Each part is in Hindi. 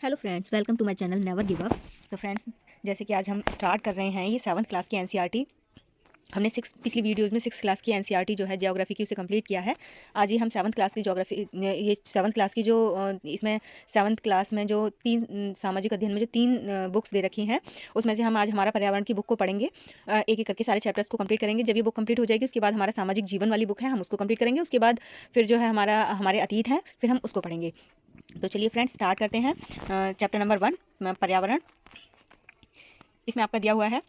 Hello friends, welcome to my channel never give up. तो फ्रेंड्स, जैसे कि आज हम स्टार्ट कर रहे हैं ये 7th क्लास की एनसीईआरटी। हमने पिछली वीडियोस में 6th क्लास की एनसीईआरटी जो है ज्योग्राफी की, उसे कंप्लीट किया है। आज ही हम 7th क्लास की ज्योग्राफी, ये 7th क्लास की जो इसमें 7th क्लास में जो तीन सामाजिक अध्ययन में जो तीन बुक्स दे रखी हैं, उसमें से हम आज हमारा पर्यावरण की बुक को पढ़ेंगे। एक एक करके सारे चैप्टर्स को कंप्लीट करेंगे। जब ये बुक कंप्लीट हो जाएगी उसके बाद हमारा सामाजिक जीवन वाली बुक है, हम उसको कंप्लीट करेंगे। उसके बाद फिर जो है हमारे अतीत हैं, फिर हम उसको पढ़ेंगे। तो चलिए फ्रेंड्स, स्टार्ट करते हैं। चैप्टर नंबर 1, पर्यावरण। इसमें आपका दिया हुआ है,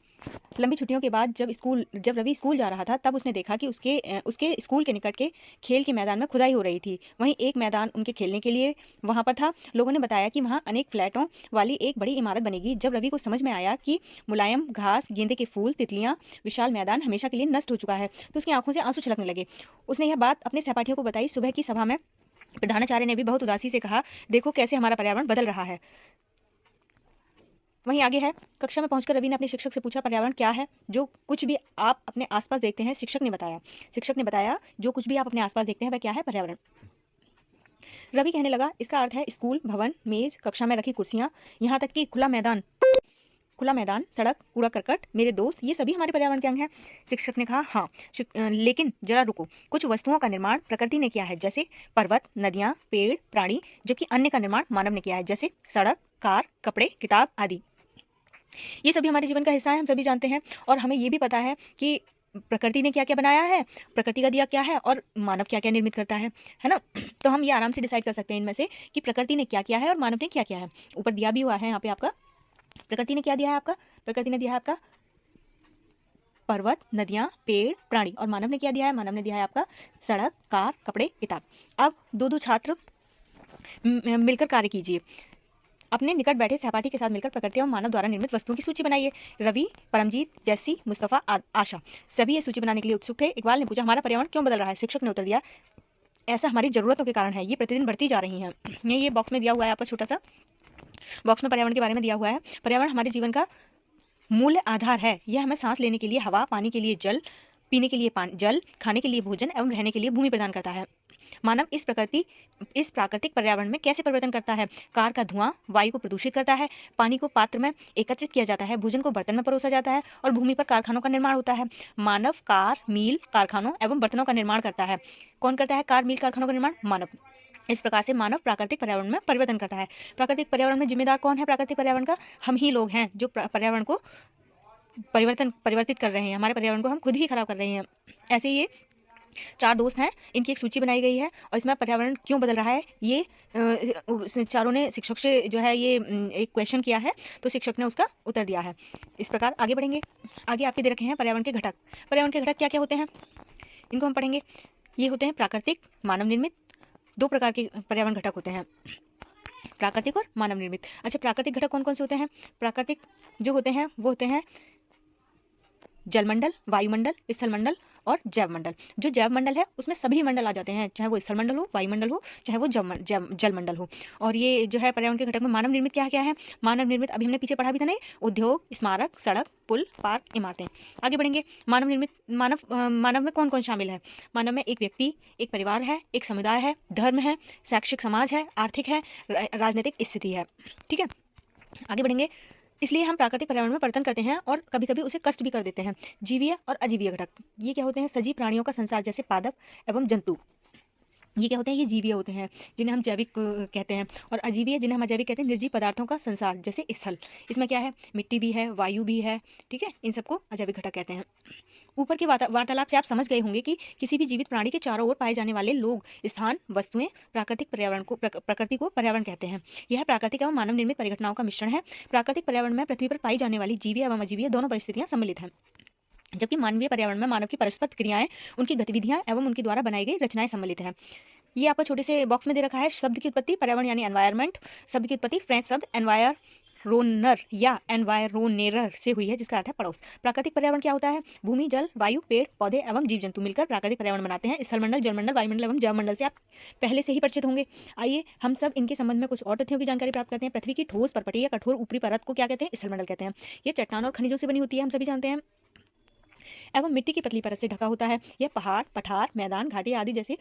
लंबी छुट्टियों के बाद जब रवि स्कूल जा रहा था, तब उसने देखा कि उसके स्कूल के निकट के खेल के मैदान में खुदाई हो रही थी। वहीं एक मैदान उनके खेलने के लिए वहां पर था। लोगों ने बताया कि वहां अनेक फ्लैटों वाली एक बड़ी इमारत बनेगी। जब रवि को समझ में आया कि मुलायम घास, गेंदे के फूल, तितलियां, विशाल मैदान हमेशा के लिए नष्ट हो चुका है, तो उसकी आंखों से आंसू छलकने लगे। उसने यह बात अपने सहपाठियों को बताई। सुबह की सभा में प्रधानाचार्य ने भी बहुत उदासी से कहा, देखो कैसे हमारा पर्यावरण बदल रहा है। वहीं आगे है, कक्षा में पहुंचकर रवि ने अपने शिक्षक से पूछा, पर्यावरण क्या है? जो कुछ भी आप अपने आसपास देखते हैं, शिक्षक ने बताया जो कुछ भी आप अपने आसपास देखते हैं वह क्या है? पर्यावरण। रवि कहने लगा, इसका अर्थ है स्कूल, भवन, मेज, कक्षा में रखी कुर्सियां, यहाँ तक कि खुला मैदान, सड़क, कूड़ा करकट, मेरे दोस्त, ये सभी हमारे पर्यावरण के अंग हैं। शिक्षक ने कहा, हाँ, लेकिन जरा रुको, कुछ वस्तुओं का निर्माण प्रकृति ने किया है, जैसे पर्वत, नदियां, पेड़, प्राणी, जबकि अन्य का निर्माण मानव ने किया है, जैसे सड़क, कार, कपड़े, किताब आदि। ये सभी हमारे जीवन का हिस्सा है, हम सभी जानते हैं। और हमें ये भी पता है कि प्रकृति ने क्या क्या बनाया है, प्रकृति का दिया क्या है, और मानव क्या क्या निर्मित करता है ना। तो हम ये आराम से डिसाइड कर सकते हैं इनमें से कि प्रकृति ने क्या किया है और मानव ने क्या किया है। ऊपर दिया भी हुआ है यहाँ पे आपका, प्रकृति ने क्या दिया है आपका, प्रकृति ने दिया है आपका पर्वत, नदियां, पेड़, प्राणी, और मानव ने क्या दिया है, मानव ने दिया है आपका सड़क, कार, कपड़े, किताब। अब दो दो छात्र मिलकर कार्य कीजिए। अपने निकट बैठे सहपाठी के साथ मिलकर प्रकृति और मानव द्वारा निर्मित वस्तुओं की सूची बनाइए। रवि, परमजीत, जैसी, मुस्तफा, आशा, सभी ये सूची बनाने के लिए उत्सुक थे। इकबाल ने पूछा, हमारा पर्यावरण क्यों बदल रहा है? शिक्षक ने उत्तर दिया, ऐसा हमारी जरूरतों के कारण है, ये प्रतिदिन बढ़ती जा रही हैं। ये बॉक्स में दिया हुआ है आपका, छोटा सा बॉक्स में पर्यावरण के बारे में दिया हुआ है। पर्यावरण हमारे जीवन का मूल आधार है। यह हमें सांस लेने के लिए हवा, पानी के लिए जल, पीने के लिए जल, खाने के लिए भोजन एवं रहने के लिए भूमि प्रदान करता है। मानव इस प्राकृतिक पर्यावरण में कैसे परिवर्तन करता है? कार का धुआं वायु को प्रदूषित करता है, पानी को पात्र में एकत्रित किया जाता है, भोजन को बर्तन में परोसा जाता है, और भूमि पर कारखानों का निर्माण होता है। मानव कार, मील, कारखानों एवं बर्तनों का निर्माण करता है। कौन करता है कार, मील, कारखानों का निर्माण? मानव। इस प्रकार से मानव प्राकृतिक पर्यावरण में परिवर्तन करता है। प्राकृतिक पर्यावरण में जिम्मेदार कौन है? प्राकृतिक पर्यावरण का हम ही लोग हैं, जो पर्यावरण को परिवर्तित कर रहे हैं। हमारे पर्यावरण को हम खुद ही खराब कर रहे हैं। ऐसे ये चार दोस्त हैं, इनकी एक सूची बनाई गई है, और इसमें पर्यावरण क्यों बदल रहा है ये चारों ने शिक्षक से जो है ये एक क्वेश्चन किया है, तो शिक्षक ने उसका उत्तर दिया है। इस प्रकार आगे बढ़ेंगे। आगे आपके दे रखे हैं पर्यावरण के घटक। पर्यावरण के घटक क्या क्या होते हैं, इनको हम पढ़ेंगे। ये होते हैं प्राकृतिक, मानव निर्मित। दो प्रकार के पर्यावरण घटक होते हैं, प्राकृतिक और मानव निर्मित। अच्छा, प्राकृतिक घटक कौन कौन से होते हैं? प्राकृतिक जो होते हैं वो होते हैं जलमंडल, वायुमंडल, स्थलमंडल और जैवमंडल। जो जैवमंडल है उसमें सभी मंडल आ जाते हैं, चाहे वो स्थलमंडल हो, वायुमंडल हो, चाहे वो जलमंडल हो। और ये जो है पर्यावरण के घटक में मानव निर्मित क्या क्या है? मानव निर्मित अभी हमने पीछे पढ़ा भी था नहीं, उद्योग, स्मारक, सड़क, पुल, पार्क, इमारतें। आगे बढ़ेंगे। मानव निर्मित, मानव में कौन कौन शामिल है? मानव में एक व्यक्ति, एक परिवार है, एक समुदाय है, धर्म है, शैक्षिक समाज है, आर्थिक है, राजनीतिक स्थिति है। ठीक है, आगे बढ़ेंगे। इसलिए हम प्राकृतिक पर्यावरण में परिवर्तन करते हैं और कभी कभी उसे कष्ट भी कर देते हैं। जीवीय और अजीवीय घटक, ये क्या होते हैं? सजीव प्राणियों का संसार, जैसे पादप एवं जंतु, ये क्या होते हैं? ये जीवीय होते हैं, जिन्हें हम जैविक कहते हैं। और अजीवीय, जिन्हें हम अजैविक कहते हैं, निर्जीव पदार्थों का संसार, जैसे स्थल। इसमें क्या है? मिट्टी भी है, वायु भी है। ठीक है, इन सबको अजैविक घटक कहते हैं। ऊपर के वार्तालाप से आप समझ गए होंगे कि किसी भी जीवित प्राणी के चारों ओर पाए जाने वाले लोग, स्थान, वस्तुएं प्रकृति को पर्यावरण कहते हैं। यह प्राकृतिक एवं मानव निर्मित परिघटनाओं का मिश्रण है। प्राकृतिक पर्यावरण में पृथ्वी पर पाई जाने वाली जीवीय एवं अजीवीय दोनों परिस्थितियां सम्मिलित हैं, जबकि मानवीय पर्यावरण में मानव की परस्पर क्रियाएं, उनकी गतिविधियां एवं उनके द्वारा बनाई गई रचनाएं सम्मिलित हैं। ये आपको छोटे से बॉक्स में दे रखा है। शब्द की उत्पत्ति, पर्यावरण यानी एनवायरमेंट शब्द की उत्पत्ति फ्रेंच शब्द एनवायरोनर या एनवायरोनेरर से हुई है, जिसका अर्थ है पड़ोस। प्राकृतिक पर्यावरण क्या होता है? भूमि, जल, वायु, पेड़, पौधे एवं जीव जंतु मिलकर प्राकृतिक पर्यावरण बनाते हैं। स्थलमंडल, जलमंडल, वायुमंडल एवं जैवमंडल से आप पहले से ही परिचित होंगे। आइए हम सब इनके संबंध में कुछ और तथ्यों की जानकारी प्राप्त करते हैं। पृथ्वी की ठोस, पर्पटीय या कठोर ऊपरी परत को क्या कहते हैं? स्थलमंडल कहते हैं। ये चट्टान और खनिजों से बनी होती है, हम सभी जानते हैं, एवं मिट्टी की पतली परत से ढका होता है। यह पहाड़, पठार, मैदान, घाटी आदि जैसे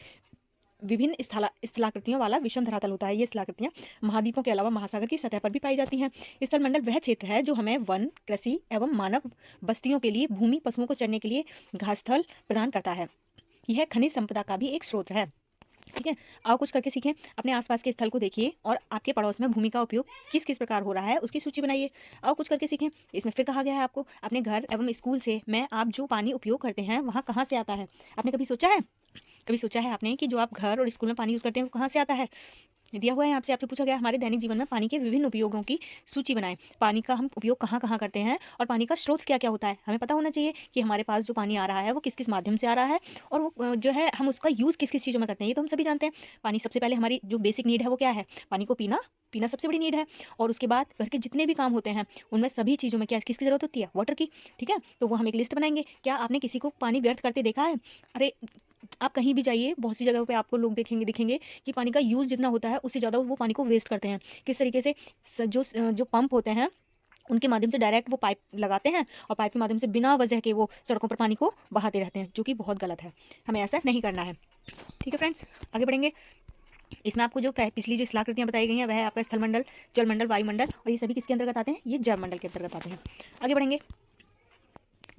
विभिन्न स्थलाकृतियों वाला विषम धरातल होता है। ये स्थलाकृतियाँ महाद्वीपों के अलावा महासागर की सतह पर भी पाई जाती हैं। स्थलमंडल वह क्षेत्र है जो हमें वन, कृषि एवं मानव बस्तियों के लिए भूमि, पशुओं को चरने के लिए घासस्थल प्रदान करता है। यह खनिज संपदा का भी एक स्रोत है। ठीक है, आओ कुछ करके सीखें। अपने आसपास के स्थल को देखिए और आपके पड़ोस में भूमि का उपयोग किस किस प्रकार हो रहा है उसकी सूची बनाइए। आओ कुछ करके सीखें। इसमें फिर कहा गया है आपको अपने घर एवं स्कूल से में आप जो पानी उपयोग करते हैं वहाँ कहाँ से आता है। आपने कभी सोचा है, कभी सोचा है आपने कि जो आप घर और स्कूल में पानी यूज़ करते हैं वो कहाँ से आता है। दिया हुआ है आपसे, आपसे पूछा गया हमारे दैनिक जीवन में पानी के विभिन्न उपयोगों की सूची बनाएं। पानी का हम उपयोग कहाँ कहाँ करते हैं और पानी का स्रोत क्या क्या होता है। हमें पता होना चाहिए कि हमारे पास जो पानी आ रहा है वो किस किस माध्यम से आ रहा है और वो जो है हम उसका यूज़ किस किस चीज़ों में करते हैं। ये तो हम सभी जानते हैं। पानी सबसे पहले हमारी जो बेसिक नीड है वो क्या है, पानी को पीना सबसे बड़ी नीड है। और उसके बाद घर के जितने भी काम होते हैं उनमें सभी चीज़ों में क्या किसकी ज़रूरत होती है, वाटर की। ठीक है, तो वो हम एक लिस्ट बनाएंगे। क्या आपने किसी को पानी व्यर्थ करते देखा है? अरे आप कहीं भी जाइए, बहुत सी जगहों पे आपको लोग दिखेंगे कि पानी का यूज़ जितना होता है उससे ज़्यादा वो पानी को वेस्ट करते हैं। किस तरीके से जो पंप होते हैं उनके माध्यम से डायरेक्ट वो पाइप लगाते हैं और पाइप के माध्यम से बिना वजह के वो सड़कों पर पानी को बहाते रहते हैं, जो कि बहुत गलत है। हमें ऐसा नहीं करना है। ठीक है फ्रेंड्स, आगे बढ़ेंगे। इसमें आपको जो पिछली जो स्थलाकृतियाँ बताई गई हैं वह है आपका स्थलमंडल, जलमंडल, वायुमंडल, और ये सभी किसके अंतर्गत आते हैं, ये जलमंडल के अंतर्गत आते हैं। आगे बढ़ेंगे।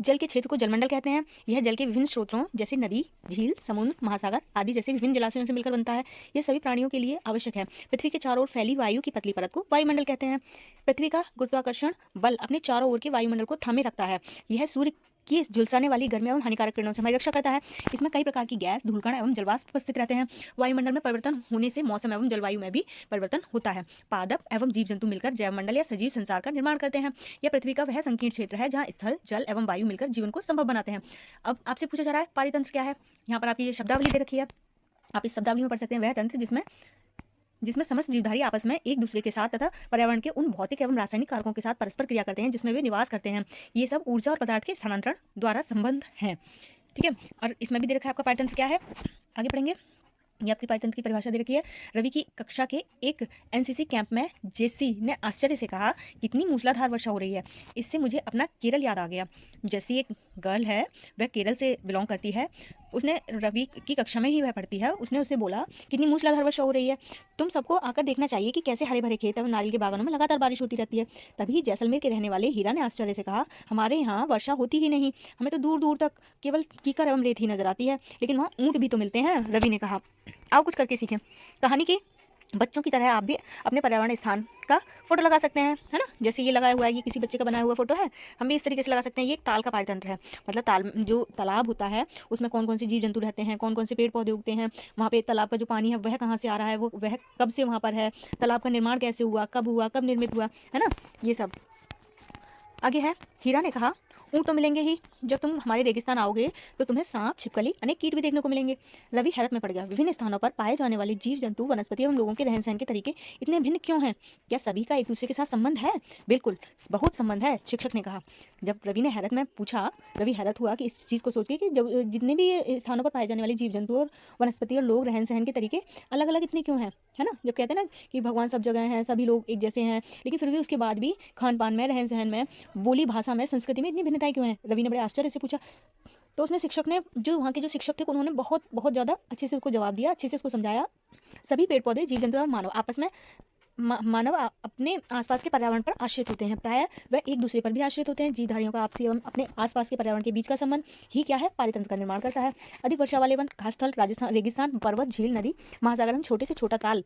जल के क्षेत्र को जलमंडल कहते हैं। यह जल के विभिन्न स्रोतों जैसे नदी, झील, समुद्र, महासागर आदि जैसे विभिन्न जलाशयों से मिलकर बनता है। यह सभी प्राणियों के लिए आवश्यक है। पृथ्वी के चारों ओर फैली वायु की पतली परत को वायुमंडल कहते हैं। पृथ्वी का गुरुत्वाकर्षण बल अपने चारों ओर के वायुमंडल को थामे रखता है। यह सूर्य की झुलसाने वाली गर्मी एवं हानिकारक किरणों से हमारी रक्षा करता है। इसमें कई प्रकार की गैस, धूलकण एवं जलवाष्प उपस्थित रहते हैं। वायुमंडल में परिवर्तन होने से मौसम एवं जलवायु में भी परिवर्तन होता है। पादप एवं जीव जंतु मिलकर जैवमंडल या सजीव संसार का निर्माण करते हैं। यह पृथ्वी का वह संकीर्ण क्षेत्र है जहाँ स्थल, जल एवं वायु मिलकर जीवन को संभव बनाते हैं। अब आपसे पूछा जा रहा है पारितंत्र क्या है। यहाँ पर आपकी ये शब्दावली दे रखी है, आप इस शब्दावली में पढ़ सकते हैं। वह तंत्र जिसमें समस्त जीवधारी आपस में एक दूसरे के साथ तथा पर्यावरण के उन भौतिक एवं रासायनिक कारकों के साथ परस्पर क्रिया करते हैं जिसमें वे निवास करते हैं। ये सब ऊर्जा और पदार्थ के स्थानांतरण द्वारा संबंध है। ठीक है, और इसमें भी दे रखा है आपका पारितंत्र क्या है। आगे पढ़ेंगे। ये आपकी पारितंत्र की परिभाषा दे रखी है। रवि की कक्षा के एक एनसीसी कैंप में जेसी ने आश्चर्य से कहा, कितनी मूसलाधार वर्षा हो रही है। इससे मुझे अपना केरल याद आ गया। जेसी एक गर्ल है, वह केरल से बिलोंग करती है। उसने रवि की कक्षा में ही वह पढ़ती है। उसने उससे बोला, कितनी मूसलाधार वर्षा हो रही है। तुम सबको आकर देखना चाहिए कि कैसे हरे भरे खेत एवं नारियल के बागानों में लगातार बारिश होती रहती है। तभी जैसलमेर के रहने वाले हीरा ने आश्चर्य से कहा, हमारे यहाँ वर्षा होती ही नहीं, हमें तो दूर दूर तक केवल कीकर एवं रेत ही नजर आती है, लेकिन वहाँ ऊँट भी तो मिलते हैं। रवि ने कहा, आओ कुछ करके सीखें। कहानी के बच्चों की तरह आप भी अपने पर्यावरण स्थान का फोटो लगा सकते हैं, है ना। जैसे ये लगाया हुआ है, ये किसी बच्चे का बनाया हुआ फोटो है, हम भी इस तरीके से लगा सकते हैं। ये एक ताल का पारितंत्र है, मतलब जो तालाब होता है उसमें कौन कौन से जीव जंतु रहते हैं, कौन कौन से पेड़ पौधे उगते हैं, वहाँ पे तालाब का जो पानी है वह कहाँ से आ रहा है, वह कब से वहाँ पर है, तालाब का निर्माण कैसे हुआ, कब निर्मित हुआ, है ना, ये सब। आगे है, हीरा ने कहा, ऊँट तो मिलेंगे ही, जब तुम हमारे रेगिस्तान आओगे तो तुम्हें सांप, छिपकली, अनेक कीट भी देखने को मिलेंगे। रवि हैरत में पड़ गया। विभिन्न स्थानों पर पाए जाने वाले जीव जंतु, वनस्पति एवं लोगों के रहन सहन के तरीके इतने भिन्न क्यों हैं? क्या सभी का एक दूसरे के साथ संबंध है? बिल्कुल, बहुत संबंध है, शिक्षक ने कहा। जब रवि ने हैरत में पूछा, रवि हैरत हुआ कि इस चीज़ को सोच के कि जब जितने भी स्थानों पर पाए जाने वाले जीव जंतु और वनस्पति और लोग रहन सहन के तरीके अलग अलग इतने क्यों हैं, है ना। जब कहते हैं ना कि भगवान सब जगह हैं, सभी लोग एक जैसे हैं, लेकिन फिर भी उसके बाद भी खान पान में, रहन सहन में, बोली भाषा में, संस्कृति में इतनी भिन्नताएं क्यों हैं। रवि ने बड़े आश्चर्य से पूछा। तो उसने शिक्षक ने, जो वहाँ के जो शिक्षक थे, उन्होंने बहुत बहुत ज़्यादा अच्छे से उसको जवाब दिया, अच्छे से उसको समझाया। सभी पेड़ पौधे, जीव जंतु और मानव आपस में मानव अपने आसपास के पर्यावरण पर आश्रित होते हैं, प्रायः वह एक दूसरे पर भी आश्रित होते हैं। जीवधारियों का आपसी एवं अपने आसपास के पर्यावरण के बीच का संबंध ही क्या है, पारितंत्र का निर्माण करता है। अधिक वर्षा वाले वन, घासस्थल, राजस्थान, रेगिस्तान, पर्वत, झील, नदी, महासागर एवं छोटे से छोटा ताल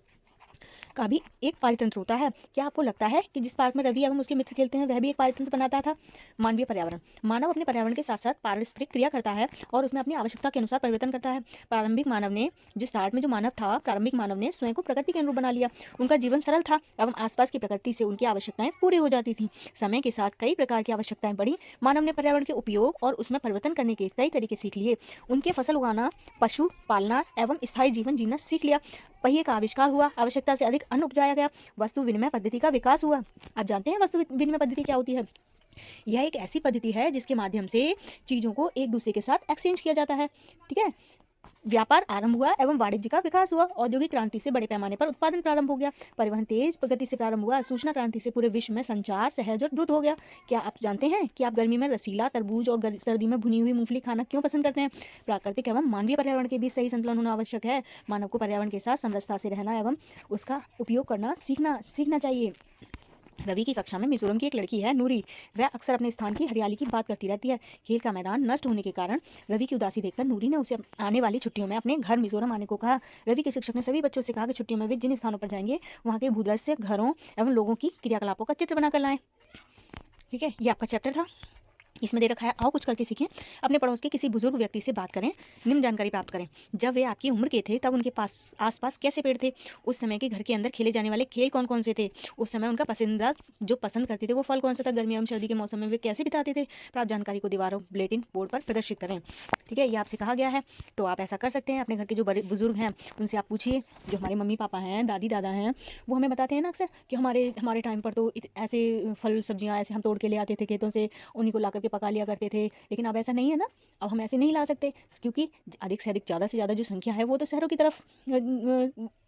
का भी एक पारितंत्र होता है। क्या आपको लगता है कि जिस पार्क में रवि एवं उसके मित्र खेलते हैं वह भी एक पारितंत्र बनाता था? मानवीय पर्यावरण, मानव अपने पर्यावरण के साथ साथ पारस्परिक क्रिया करता है और उसमें अपनी आवश्यकता के अनुसार परिवर्तन करता है। प्रारंभिक मानव ने प्रारंभिक मानव ने स्वयं को प्रकृति के अनुरूप बना लिया। उनका जीवन सरल था एवं आसपास की प्रकृति से उनकी आवश्यकताएं पूरी हो जाती थी। समय के साथ कई प्रकार की आवश्यकताएं बढ़ी। मानव ने पर्यावरण के उपयोग और उसमें परिवर्तन करने के कई तरीके सीख लिए। उनके फसल उगाना, पशु पालना एवं स्थायी जीवन जीना सीख लिया। पहिए का आविष्कार हुआ, आवश्यकता से अधिक अन्न उपजाया गया, वस्तु विनिमय पद्धति का विकास हुआ। आप जानते हैं वस्तु विनिमय पद्धति क्या होती है? यह एक ऐसी पद्धति है जिसके माध्यम से चीज़ों को एक दूसरे के साथ एक्सचेंज किया जाता है। ठीक है, व्यापार आरंभ हुआ एवं वाणिज्य का विकास हुआ। औद्योगिक क्रांति से बड़े पैमाने पर उत्पादन प्रारंभ हो गया। परिवहन तेज गति से प्रारंभ हुआ। सूचना क्रांति से पूरे विश्व में संचार सहज और द्रुत हो गया। क्या आप जानते हैं कि आप गर्मी में रसीला तरबूज और सर्दी में भुनी हुई मूंगफली खाना क्यों पसंद करते हैं? प्राकृतिक एवं मानवीय पर्यावरण के बीच सही संतुलन होना आवश्यक है। मानव को पर्यावरण के साथ समरसता से रहना एवं उसका उपयोग करना सीखना चाहिए। रवि की कक्षा में मिजोरम की एक लड़की है नूरी। वह अक्सर अपने स्थान की हरियाली की बात करती रहती है। खेल का मैदान नष्ट होने के कारण रवि की उदासी देखकर नूरी ने उसे आने वाली छुट्टियों में अपने घर मिजोरम आने को कहा। रवि के शिक्षक ने सभी बच्चों से कहा कि छुट्टियों में वे जिन स्थानों पर जाएंगे वहाँ के भूदृश्य, घरों एवं लोगों की क्रियाकलापों का चित्र बनाकर लाएं। ठीक है, ये आपका चैप्टर था। इसमें दे रखा है आओ कुछ करके सीखें। अपने पड़ोस के किसी बुजुर्ग व्यक्ति से बात करें, निम्न जानकारी प्राप्त करें। जब वे आपकी उम्र के थे तब उनके पास आसपास कैसे पेड़ थे? उस समय के घर के अंदर खेले जाने वाले खेल कौन कौन से थे? उस समय उनका पसंदीदा जो पसंद करते थे वो फल कौन सा था? गर्मी एवं सर्दी के मौसम में वे कैसे बिताते थे? प्राप्त जानकारी को दीवारों बुलेटिन बोर्ड पर प्रदर्शित करें। ठीक है, ये आपसे कहा गया है, तो आप ऐसा कर सकते हैं। अपने घर के जो बड़े बुजुर्ग हैं उनसे आप पूछिए। जो हमारे मम्मी पापा हैं, दादी दादा हैं, वो हमें बताते हैं ना अक्सर कि हमारे टाइम पर तो ऐसे फल सब्जियाँ ऐसे हम तोड़ के ले आते थे खेतों से, उन्हीं को ला करके पका लिया करते थे। लेकिन अब ऐसा नहीं है ना, अब हम ऐसे नहीं ला सकते क्योंकि अधिक से अधिक ज़्यादा से ज़्यादा जो संख्या है वो तो शहरों की तरफ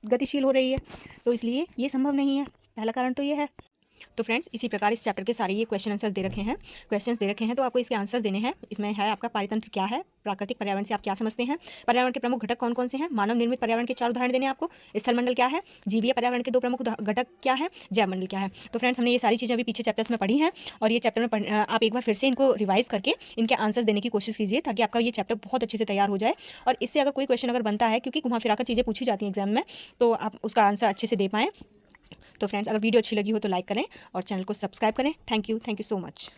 गतिशील हो रही है, तो इसलिए ये संभव नहीं है। पहला कारण तो ये है। तो फ्रेंड्स, इसी प्रकार इस चैप्टर के सारे ये क्वेश्चंस दे रखे हैं, तो आपको इसके आंसर्स देने हैं। इसमें है आपका पारितंत्र क्या है, प्राकृतिक पर्यावरण से आप क्या समझते हैं, पर्यावरण के प्रमुख घटक कौन कौन से हैं, मानव निर्मित पर्यावरण के 4 उदाहरण देने हैं आपको, स्थलमंडल क्या है, जीवीय पर्यावरण के 2 प्रमुख घटक क्या है, जैवमंडल क्या है। तो फ्रेंड्स, हमने ये सारी चीज़ें अभी पीछे चैप्टर्स में पढ़ी हैं और ये चैप्टर में आप एक बार फिर से इनको रिवाइज करके इनके आंसर्स देने की कोशिश कीजिए ताकि आपका ये चैप्टर बहुत अच्छे से तैयार हो जाए। और इससे अगर कोई क्वेश्चन अगर बनता है, क्योंकि घुमा फिराकर चीज़ें पूछी जाती हैं एग्जाम में, तो आप उसका आंसर अच्छे से दे पाएँ। तो फ्रेंड्स, अगर वीडियो अच्छी लगी हो तो लाइक करें और चैनल को सब्सक्राइब करें। Thank you so much.